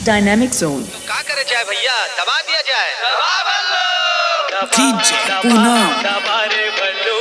Dynamic Zone. तो क्या करे जाए भैया, दबा दिया जाए। DJ Poonam. दबा रे बल्लू,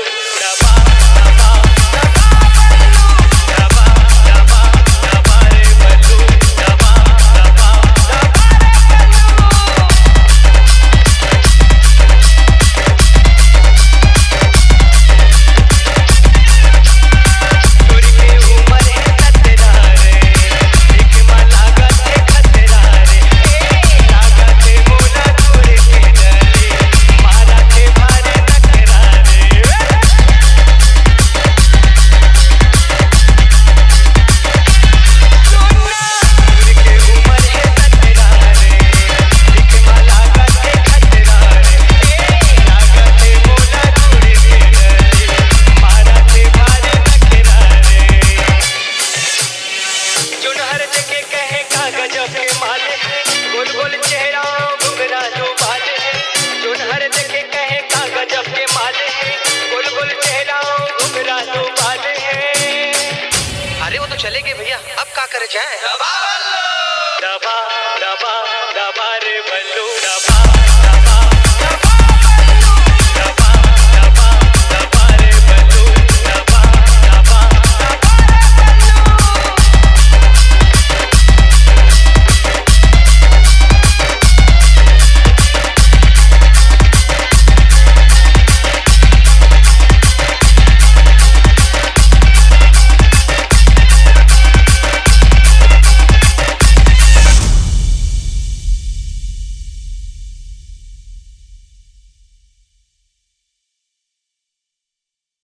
अरे वो तो चले गए भैया, अब क्या करे जाए। दबा दबा